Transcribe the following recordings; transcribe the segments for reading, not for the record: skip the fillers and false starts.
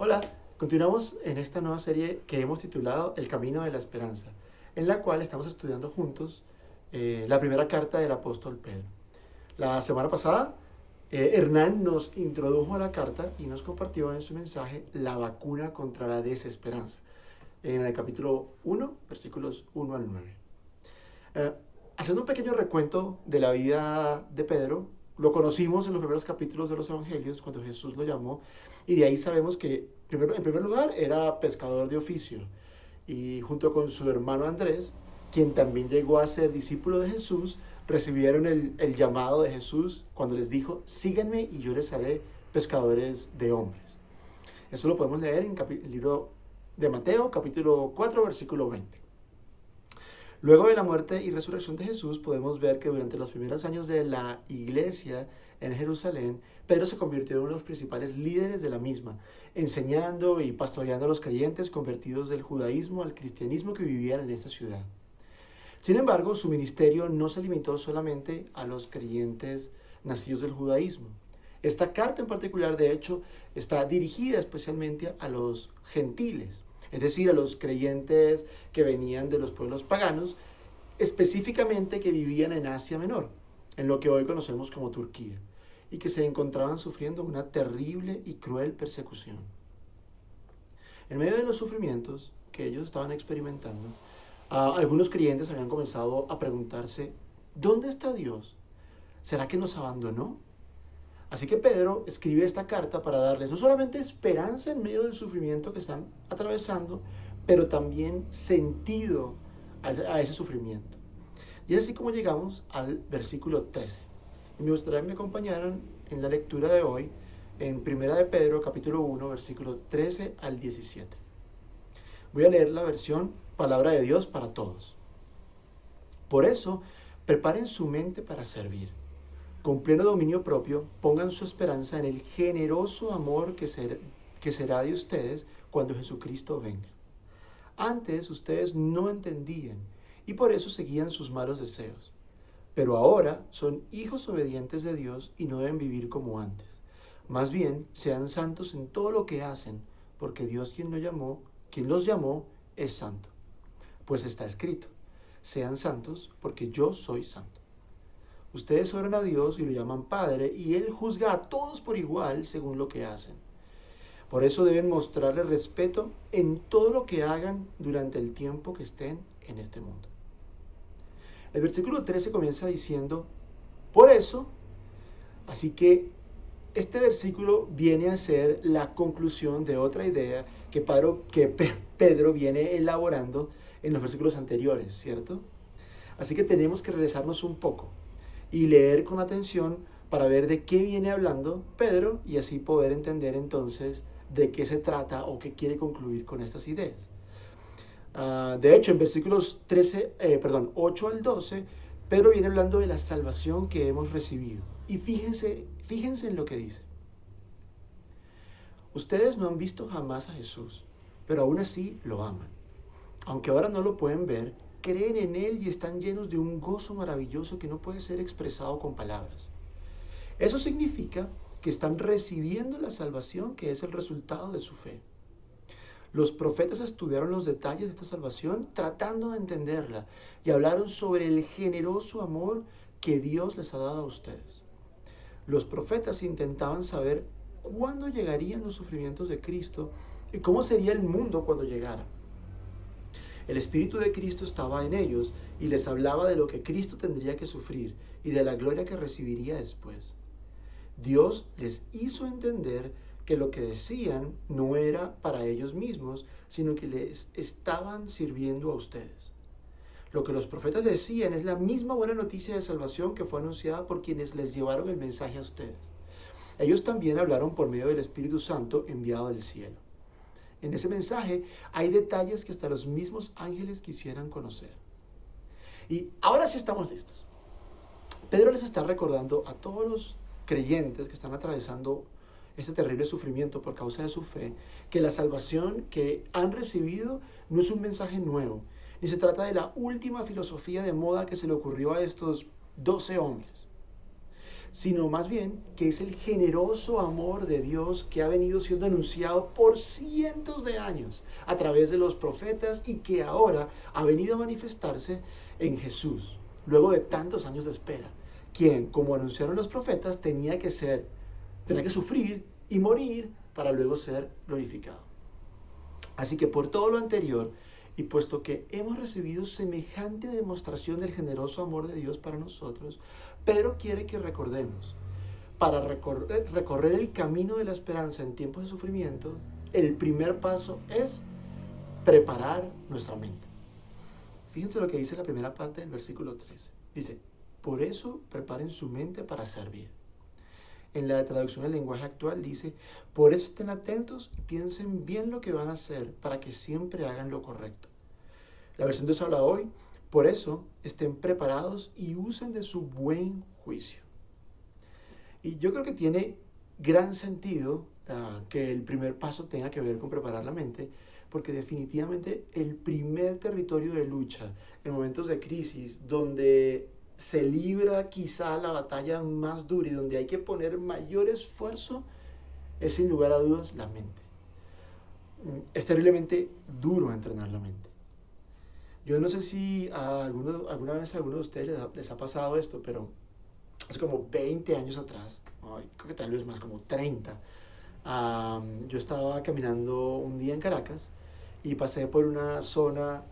Hola, continuamos en esta nueva serie que hemos titulado El Camino de la Esperanza, en la cual estamos estudiando juntos la primera carta del apóstol Pedro. La semana pasada, Hernán nos introdujo a la carta y nos compartió en su mensaje la vacuna contra la desesperanza, en el capítulo 1, versículos 1 al 9. Eh, Haciendo un pequeño recuento de la vida de Pedro, lo conocimos en los primeros capítulos de los Evangelios, cuando Jesús lo llamó, y de ahí sabemos que, primero, en primer lugar, era pescador de oficio, y junto con su hermano Andrés, quien también llegó a ser discípulo de Jesús, recibieron el llamado de Jesús cuando les dijo, síganme y yo les haré pescadores de hombres. Eso lo podemos leer en el libro de Mateo, capítulo 4, versículo 20. Luego de la muerte y resurrección de Jesús, podemos ver que durante los primeros años de la iglesia en Jerusalén, Pedro se convirtió en uno de los principales líderes de la misma, enseñando y pastoreando a los creyentes convertidos del judaísmo al cristianismo que vivían en esta ciudad. Sin embargo, su ministerio no se limitó solamente a los creyentes nacidos del judaísmo. Esta carta en particular, de hecho, está dirigida especialmente a los gentiles, es decir, a los creyentes que venían de los pueblos paganos, específicamente que vivían en Asia Menor, en lo que hoy conocemos como Turquía, y que se encontraban sufriendo una terrible y cruel persecución. En medio de los sufrimientos que ellos estaban experimentando, algunos creyentes habían comenzado a preguntarse, ¿dónde está Dios? ¿Será que nos abandonó? Así que Pedro escribe esta carta para darles no solamente esperanza en medio del sufrimiento que están atravesando, pero también sentido a ese sufrimiento. Y es así como llegamos al versículo 13. Y me gustaría que me acompañaran en la lectura de hoy en Primera de Pedro, capítulo 1, versículo 13 al 17. Voy a leer la versión Palabra de Dios para todos. Por eso, preparen su mente para servir. Con pleno dominio propio, pongan su esperanza en el generoso amor que será de ustedes cuando Jesucristo venga. Antes ustedes no entendían y por eso seguían sus malos deseos. Pero ahora son hijos obedientes de Dios y no deben vivir como antes. Más bien, sean santos en todo lo que hacen, porque Dios quien los llamó, es santo. Pues está escrito, sean santos porque yo soy santo. Ustedes oran a Dios y lo llaman Padre, y Él juzga a todos por igual según lo que hacen. Por eso deben mostrarle respeto en todo lo que hagan durante el tiempo que estén en este mundo. El versículo 13 comienza diciendo, por eso, así que este versículo viene a ser la conclusión de otra idea que Pedro viene elaborando en los versículos anteriores, ¿cierto? Así que tenemos que regresarnos un poco y leer con atención para ver de qué viene hablando Pedro y así poder entender entonces de qué se trata o qué quiere concluir con estas ideas. De hecho, en versículos 8 al 12, Pedro viene hablando de la salvación que hemos recibido. Y fíjense en lo que dice. Ustedes no han visto jamás a Jesús, pero aún así lo aman. Aunque ahora no lo pueden ver, creen en Él y están llenos de un gozo maravilloso que no puede ser expresado con palabras. Eso significa que están recibiendo la salvación que es el resultado de su fe. Los profetas estudiaron los detalles de esta salvación tratando de entenderla y hablaron sobre el generoso amor que Dios les ha dado a ustedes. Los profetas intentaban saber cuándo llegarían los sufrimientos de Cristo y cómo sería el mundo cuando llegara. El Espíritu de Cristo estaba en ellos y les hablaba de lo que Cristo tendría que sufrir y de la gloria que recibiría después. Dios les hizo entender que lo que decían no era para ellos mismos, sino que les estaban sirviendo a ustedes. Lo que los profetas decían es la misma buena noticia de salvación que fue anunciada por quienes les llevaron el mensaje a ustedes. Ellos también hablaron por medio del Espíritu Santo enviado del cielo. En ese mensaje hay detalles que hasta los mismos ángeles quisieran conocer. Y ahora sí estamos listos. Pedro les está recordando a todos los creyentes que están atravesando este terrible sufrimiento por causa de su fe, que la salvación que han recibido no es un mensaje nuevo, ni se trata de la última filosofía de moda que se le ocurrió a estos 12 hombres. sino más bien que es el generoso amor de Dios que ha venido siendo anunciado por cientos de años a través de los profetas y que ahora ha venido a manifestarse en Jesús, luego de tantos años de espera, quien, como anunciaron los profetas, tenía que sufrir y morir para luego ser glorificado. Así que por todo lo anterior, y puesto que hemos recibido semejante demostración del generoso amor de Dios para nosotros, Pedro quiere que recordemos, para recorrer el camino de la esperanza en tiempos de sufrimiento, el primer paso es preparar nuestra mente. Fíjense lo que dice la primera parte del versículo 13. Dice, por eso preparen su mente para servir. En la traducción del lenguaje actual dice, por eso estén atentos y piensen bien lo que van a hacer para que siempre hagan lo correcto. La versión de Dios habla hoy, por eso estén preparados y usen de su buen juicio. Y yo creo que tiene gran sentido que el primer paso tenga que ver con preparar la mente, porque definitivamente el primer territorio de lucha en momentos de crisis, donde se libra quizá la batalla más dura y donde hay que poner mayor esfuerzo, es sin lugar a dudas la mente. Es terriblemente duro entrenar la mente. Yo no sé si alguna vez a alguno de ustedes les ha pasado esto, pero hace como 20 años atrás, creo que tal vez más, como 30, yo estaba caminando un día en Caracas y pasé por una zona,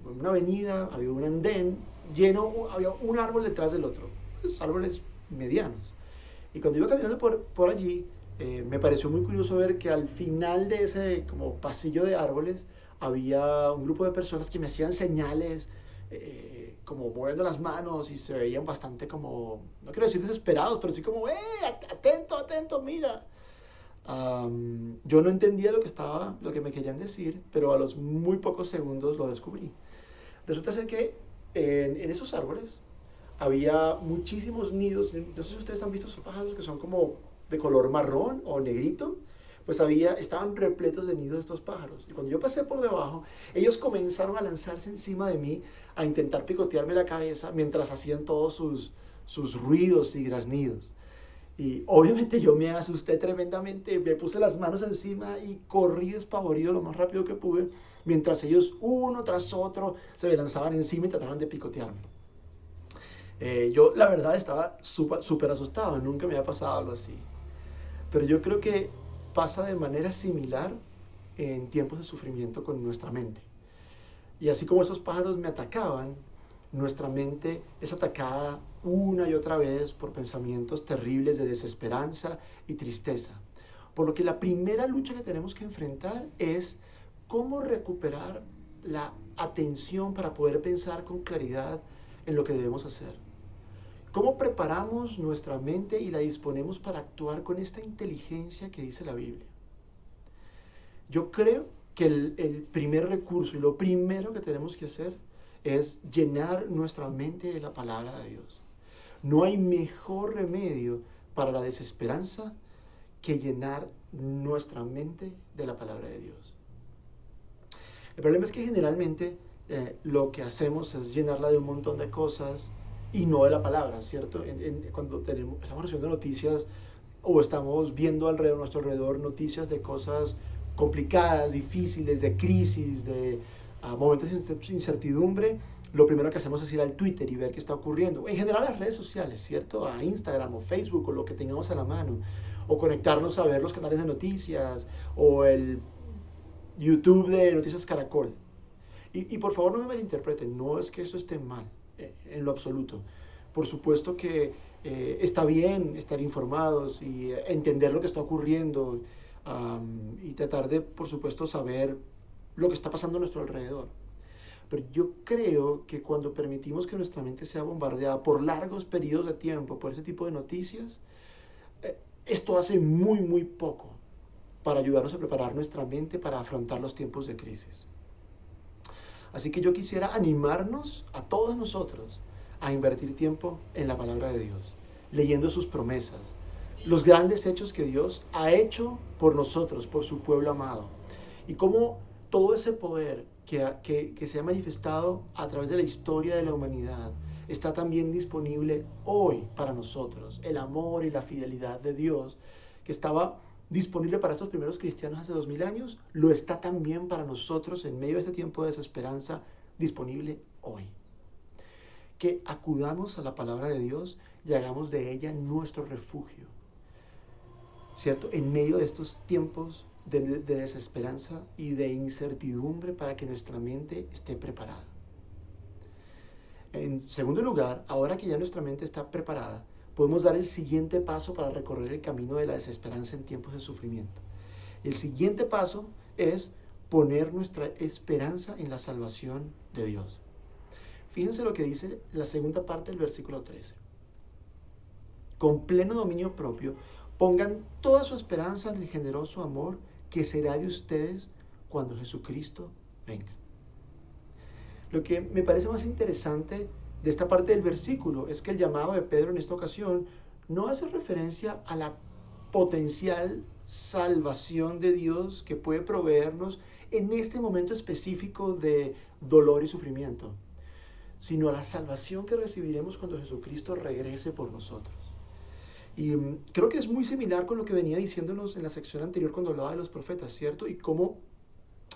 una avenida, había un andén lleno, había un árbol detrás del otro, pues, árboles medianos. Y cuando iba caminando por allí, me pareció muy curioso ver que al final de ese como pasillo de árboles había un grupo de personas que me hacían señales, como moviendo las manos, y se veían bastante como, no quiero decir desesperados, pero sí como, atento, atento, mira. Yo no entendía lo que me querían decir, pero a los muy pocos segundos lo descubrí. Resulta ser que en esos árboles había muchísimos nidos. No sé si ustedes han visto esos pájaros que son como de color marrón o negrito. Pues estaban repletos de nidos de estos pájaros. Y cuando yo pasé por debajo, ellos comenzaron a lanzarse encima de mí, a intentar picotearme la cabeza mientras hacían todos sus ruidos y graznidos. Y obviamente yo me asusté tremendamente, me puse las manos encima y corrí despavorido lo más rápido que pude, mientras ellos uno tras otro se me lanzaban encima y trataban de picotearme. Yo la verdad estaba súper asustado, nunca me había pasado algo así. Pero yo creo que pasa de manera similar en tiempos de sufrimiento con nuestra mente. Y así como esos pájaros me atacaban, nuestra mente es atacada una y otra vez por pensamientos terribles de desesperanza y tristeza. Por lo que la primera lucha que tenemos que enfrentar es cómo recuperar la atención para poder pensar con claridad en lo que debemos hacer. ¿Cómo preparamos nuestra mente y la disponemos para actuar con esta inteligencia que dice la Biblia? Yo creo que el primer recurso y lo primero que tenemos que hacer es llenar nuestra mente de la palabra de Dios. No hay mejor remedio para la desesperanza que llenar nuestra mente de la palabra de Dios. El problema es que generalmente lo que hacemos es llenarla de un montón de cosas y no de la palabra, ¿cierto? Cuando estamos recibiendo noticias o estamos viendo a nuestro alrededor noticias de cosas complicadas, difíciles, de crisis, de momentos de incertidumbre, lo primero que hacemos es ir al Twitter y ver qué está ocurriendo. En general las redes sociales, ¿cierto? A Instagram o Facebook o lo que tengamos a la mano. O conectarnos a ver los canales de noticias o el YouTube de Noticias Caracol. Y por favor no me malinterpreten, no es que eso esté mal, en lo absoluto. Por supuesto que está bien estar informados y entender lo que está ocurriendo y tratar de, por supuesto, saber lo que está pasando a nuestro alrededor. Pero yo creo que cuando permitimos que nuestra mente sea bombardeada por largos periodos de tiempo por ese tipo de noticias, esto hace muy poco para ayudarnos a preparar nuestra mente para afrontar los tiempos de crisis. Así que yo quisiera animarnos a todos nosotros a invertir tiempo en la palabra de Dios, leyendo sus promesas, los grandes hechos que Dios ha hecho por nosotros, por su pueblo amado, y cómo todo ese poder que se ha manifestado a través de la historia de la humanidad está también disponible hoy para nosotros. El amor y la fidelidad de Dios, que estaba disponible para estos primeros cristianos hace 2000 años, lo está también para nosotros en medio de este tiempo de desesperanza, disponible hoy. Que acudamos a la palabra de Dios y hagamos de ella nuestro refugio, ¿cierto? En medio de estos tiempos de desesperanza y de incertidumbre, para que nuestra mente esté preparada. En segundo lugar, ahora que ya nuestra mente está preparada, podemos dar el siguiente paso para recorrer el camino de la desesperanza en tiempos de sufrimiento. El siguiente paso es poner nuestra esperanza en la salvación de Dios. Fíjense lo que dice la segunda parte del versículo 13. Con pleno dominio propio, pongan toda su esperanza en el generoso amor que será de ustedes cuando Jesucristo venga. Lo que me parece más interesante de esta parte del versículo es que el llamado de Pedro en esta ocasión no hace referencia a la potencial salvación de Dios que puede proveernos en este momento específico de dolor y sufrimiento, sino a la salvación que recibiremos cuando Jesucristo regrese por nosotros. Y creo que es muy similar con lo que venía diciéndonos en la sección anterior cuando hablaba de los profetas, ¿cierto? Y cómo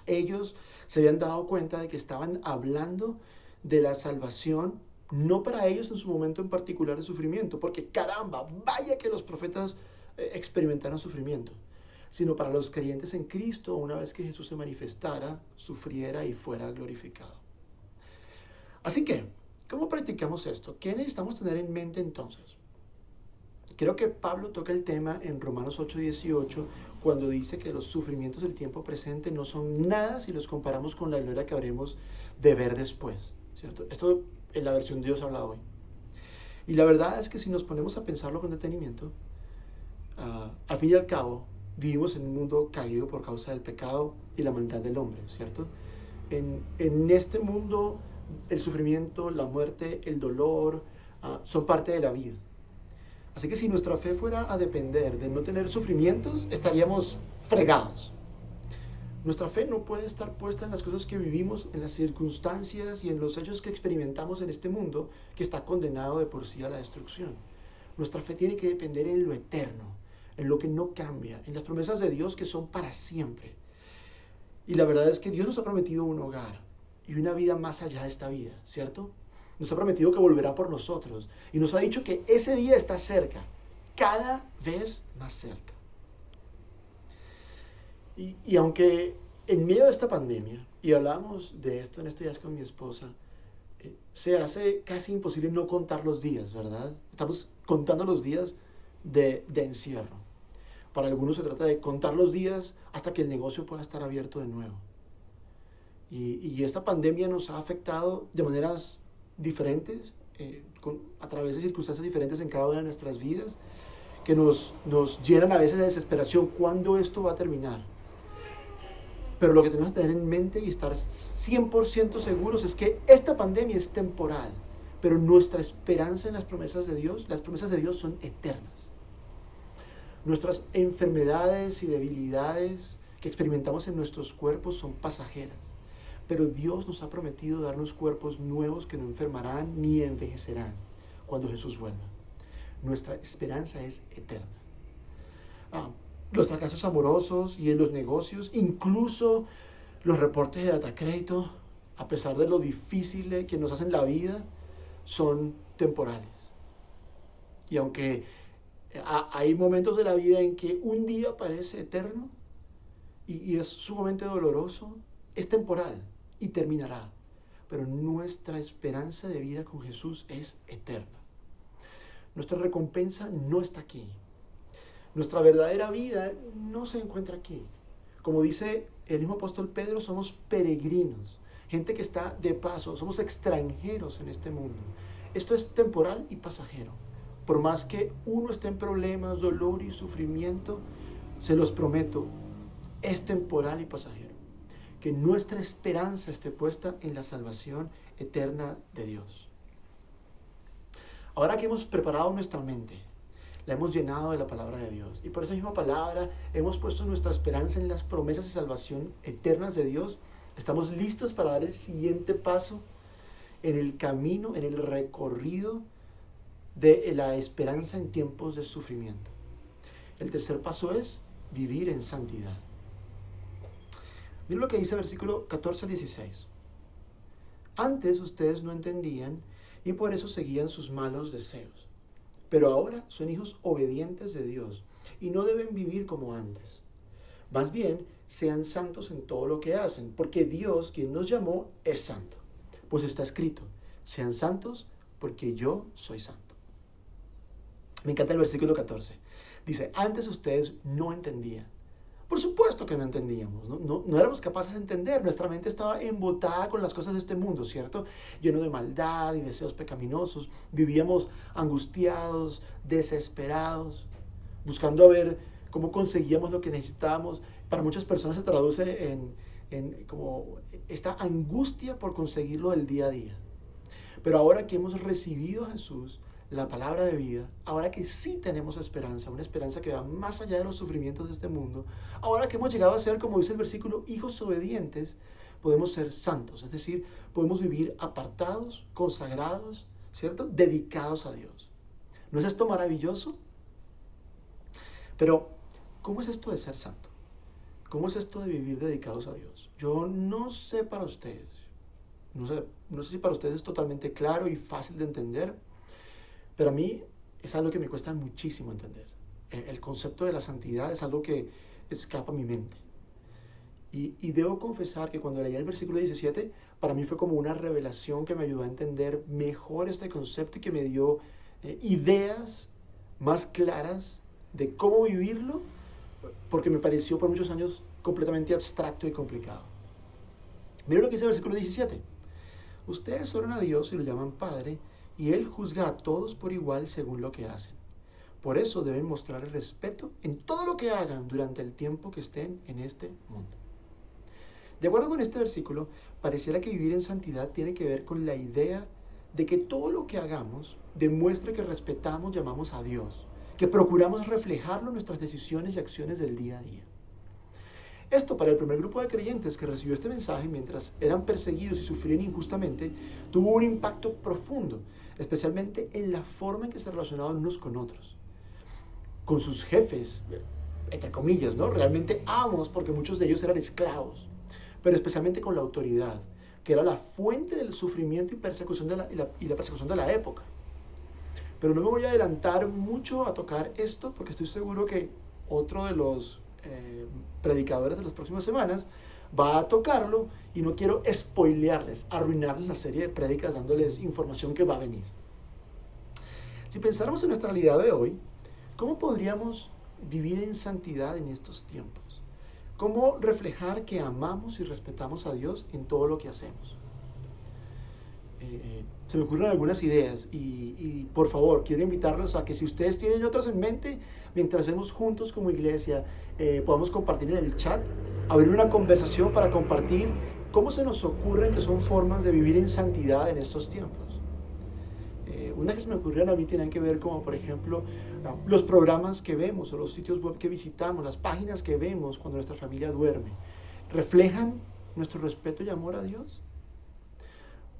ellos se habían dado cuenta de que estaban hablando de la salvación, no para ellos en su momento en particular de sufrimiento, porque caramba, vaya que los profetas experimentaron sufrimiento, sino para los creyentes en Cristo, una vez que Jesús se manifestara, sufriera y fuera glorificado. Así que, ¿cómo practicamos esto? ¿Qué necesitamos tener en mente entonces? Creo que Pablo toca el tema en Romanos 8:18, cuando dice que los sufrimientos del tiempo presente no son nada si los comparamos con la gloria que habremos de ver después, ¿cierto? Esto en la versión Dios habla hoy. Y la verdad es que si nos ponemos a pensarlo con detenimiento, al fin y al cabo, vivimos en un mundo caído por causa del pecado y la maldad del hombre, ¿cierto? En este mundo, el sufrimiento, la muerte, el dolor, son parte de la vida. Así que si nuestra fe fuera a depender de no tener sufrimientos, estaríamos fregados. Nuestra fe no puede estar puesta en las cosas que vivimos, en las circunstancias y en los hechos que experimentamos en este mundo que está condenado de por sí a la destrucción. Nuestra fe tiene que depender en lo eterno, en lo que no cambia, en las promesas de Dios que son para siempre. Y la verdad es que Dios nos ha prometido un hogar y una vida más allá de esta vida, ¿cierto? Nos ha prometido que volverá por nosotros y nos ha dicho que ese día está cerca, cada vez más cerca. Y aunque en medio de esta pandemia, y hablamos de esto en estos días con mi esposa, se hace casi imposible no contar los días, ¿verdad? Estamos contando los días de encierro. Para algunos se trata de contar los días hasta que el negocio pueda estar abierto de nuevo. Y esta pandemia nos ha afectado de maneras diferentes, a través de circunstancias diferentes en cada una de nuestras vidas, que nos llenan a veces de desesperación. ¿Cuándo esto va a terminar? Pero lo que tenemos que tener en mente y estar 100% seguros es que esta pandemia es temporal, pero nuestra esperanza en las promesas de Dios son eternas. Nuestras enfermedades y debilidades que experimentamos en nuestros cuerpos son pasajeras, pero Dios nos ha prometido darnos cuerpos nuevos que no enfermarán ni envejecerán cuando Jesús vuelva. Nuestra esperanza es eterna. Los fracasos amorosos y en los negocios, incluso los reportes de datacrédito, a pesar de lo difícil que nos hacen la vida, son temporales. Y aunque hay momentos de la vida en que un día parece eterno y es sumamente doloroso, es temporal y terminará. Pero nuestra esperanza de vida con Jesús es eterna. Nuestra recompensa no está aquí. Nuestra verdadera vida no se encuentra aquí. Como dice el mismo apóstol Pedro, somos peregrinos, gente que está de paso, somos extranjeros en este mundo. Esto es temporal y pasajero. Por más que uno esté en problemas, dolor y sufrimiento, se los prometo, es temporal y pasajero. Que nuestra esperanza esté puesta en la salvación eterna de Dios. Ahora que hemos preparado nuestra mente, la hemos llenado de la palabra de Dios, y por esa misma palabra hemos puesto nuestra esperanza en las promesas de salvación eternas de Dios, estamos listos para dar el siguiente paso en el camino, en el recorrido de la esperanza en tiempos de sufrimiento. El tercer paso es vivir en santidad. Miren lo que dice el versículo 14 al 16. Antes ustedes no entendían y por eso seguían sus malos deseos. Pero ahora son hijos obedientes de Dios y no deben vivir como antes. Más bien, sean santos en todo lo que hacen, porque Dios, quien nos llamó, es santo. Pues está escrito, sean santos porque yo soy santo. Me encanta el versículo 14. Dice, antes ustedes no entendían. Por supuesto que no entendíamos, no éramos capaces de entender, nuestra mente estaba embotada con las cosas de este mundo, ¿cierto? Lleno de maldad y deseos pecaminosos, vivíamos angustiados, desesperados, buscando a ver cómo conseguíamos lo que necesitábamos. Para muchas personas se traduce en como esta angustia por conseguirlo del día a día. Pero ahora que hemos recibido a Jesús, la palabra de vida, ahora que sí tenemos esperanza, una esperanza que va más allá de los sufrimientos de este mundo, ahora que hemos llegado a ser, como dice el versículo, hijos obedientes, podemos ser santos, es decir, podemos vivir apartados, consagrados, ¿cierto? Dedicados a Dios. ¿No es esto maravilloso? Pero, ¿cómo es esto de ser santo? ¿Cómo es esto de vivir dedicados a Dios? Yo no sé para ustedes, no sé si para ustedes es totalmente claro y fácil de entender, pero a mí es algo que me cuesta muchísimo entender. El concepto de la santidad es algo que escapa a mi mente. Y debo confesar que cuando leí el versículo 17, para mí fue como una revelación que me ayudó a entender mejor este concepto y que me dio ideas más claras de cómo vivirlo, porque me pareció por muchos años completamente abstracto y complicado. Miren lo que dice el versículo 17. Ustedes oran a Dios y lo llaman Padre, y Él juzga a todos por igual según lo que hacen. Por eso deben mostrar el respeto en todo lo que hagan durante el tiempo que estén en este mundo. De acuerdo con este versículo, pareciera que vivir en santidad tiene que ver con la idea de que todo lo que hagamos demuestre que respetamos y amamos a Dios, que procuramos reflejarlo en nuestras decisiones y acciones del día a día. Esto para el primer grupo de creyentes que recibió este mensaje mientras eran perseguidos y sufrían injustamente, tuvo un impacto profundo, especialmente en la forma en que se relacionaban unos con otros. Con sus jefes, entre comillas, ¿no? Realmente amos, porque muchos de ellos eran esclavos, pero especialmente con la autoridad, que era la fuente del sufrimiento y persecución de la persecución de la época. Pero no me voy a adelantar mucho a tocar esto, porque estoy seguro que otro de los predicadores de las próximas semanas va a tocarlo y no quiero spoilearles, arruinarles la serie de prédicas dándoles información que va a venir. Si pensáramos en nuestra realidad de hoy, ¿cómo podríamos vivir en santidad en estos tiempos? ¿Cómo reflejar que amamos y respetamos a Dios en todo lo que hacemos? Se me ocurren algunas ideas y por favor quiero invitarlos a que si ustedes tienen otras en mente, mientras vemos juntos como iglesia, podamos compartir en el chat, abrir una conversación para compartir cómo se nos ocurren que son formas de vivir en santidad en estos tiempos. Una que se me ocurrieron a mí tienen que ver como por ejemplo los programas que vemos o los sitios web que visitamos, las páginas que vemos cuando nuestra familia duerme, ¿reflejan nuestro respeto y amor a Dios?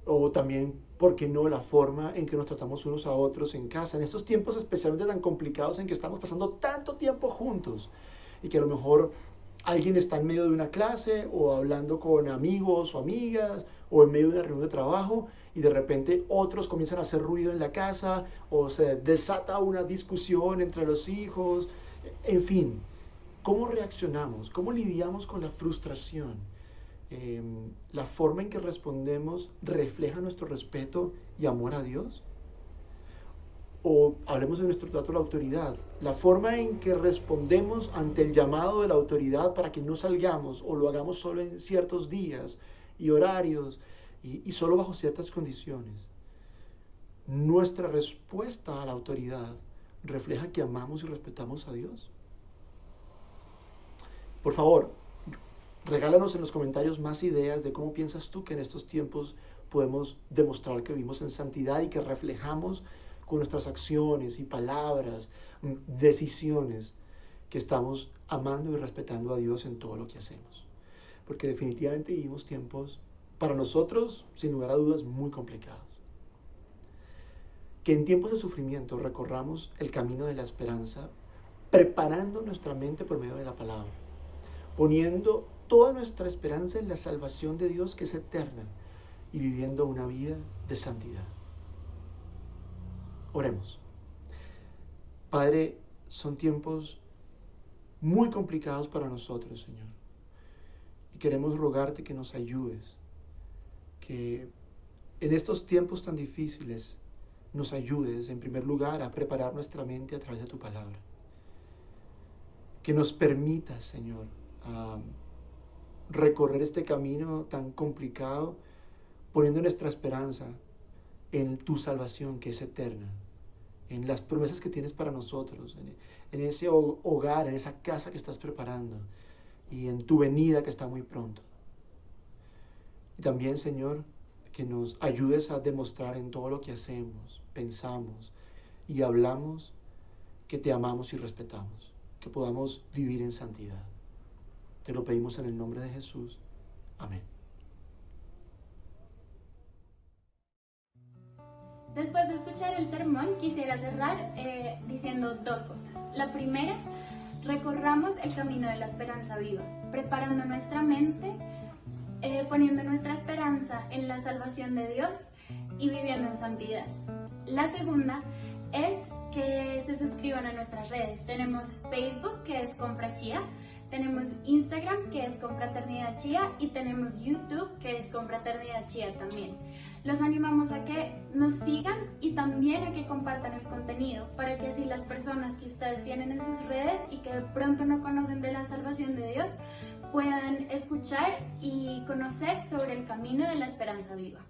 O también, ¿por qué no?, la forma en que nos tratamos unos a otros en casa, en estos tiempos especialmente tan complicados en que estamos pasando tanto tiempo juntos y que a lo mejor alguien está en medio de una clase o hablando con amigos o amigas o en medio de una reunión de trabajo y de repente otros comienzan a hacer ruido en la casa o se desata una discusión entre los hijos, en fin, ¿cómo reaccionamos? ¿Cómo lidiamos con la frustración? La forma en que respondemos refleja nuestro respeto y amor a Dios. O hablemos de nuestro trato a la autoridad, la forma en que respondemos ante el llamado de la autoridad para que no salgamos o lo hagamos solo en ciertos días y horarios y solo bajo ciertas condiciones. Nuestra respuesta a la autoridad refleja que amamos y respetamos a Dios. Por favor, regálanos en los comentarios más ideas de cómo piensas tú que en estos tiempos podemos demostrar que vivimos en santidad y que reflejamos con nuestras acciones y palabras, decisiones, que estamos amando y respetando a Dios en todo lo que hacemos. Porque definitivamente vivimos tiempos para nosotros, sin lugar a dudas, muy complicados. Que en tiempos de sufrimiento recorramos el camino de la esperanza, preparando nuestra mente por medio de la palabra, poniendo toda nuestra esperanza en la salvación de Dios que es eterna y viviendo una vida de santidad. Oremos. Padre, son tiempos muy complicados para nosotros, Señor. Y queremos rogarte que nos ayudes, que en estos tiempos tan difíciles nos ayudes, en primer lugar, a preparar nuestra mente a través de tu palabra. Que nos permitas, Señor, recorrer este camino tan complicado, poniendo nuestra esperanza en tu salvación que es eterna, en las promesas que tienes para nosotros, en ese hogar, en esa casa que estás preparando y en tu venida que está muy pronto. Y también, Señor, que nos ayudes a demostrar en todo lo que hacemos, pensamos y hablamos que te amamos y respetamos, que podamos vivir en santidad. Te lo pedimos en el nombre de Jesús. Amén. Después de escuchar el sermón, quisiera cerrar diciendo dos cosas. La primera, recorramos el camino de la esperanza viva, preparando nuestra mente, poniendo nuestra esperanza en la salvación de Dios y viviendo en santidad. La segunda es que se suscriban a nuestras redes. Tenemos Facebook, que es Compra Chía, tenemos Instagram, que es Confraternidad Chía, y tenemos YouTube, que es Confraternidad Chía también. Los animamos a que nos sigan y también a que compartan el contenido, para que así las personas que ustedes tienen en sus redes y que de pronto no conocen de la salvación de Dios, puedan escuchar y conocer sobre el camino de la esperanza viva.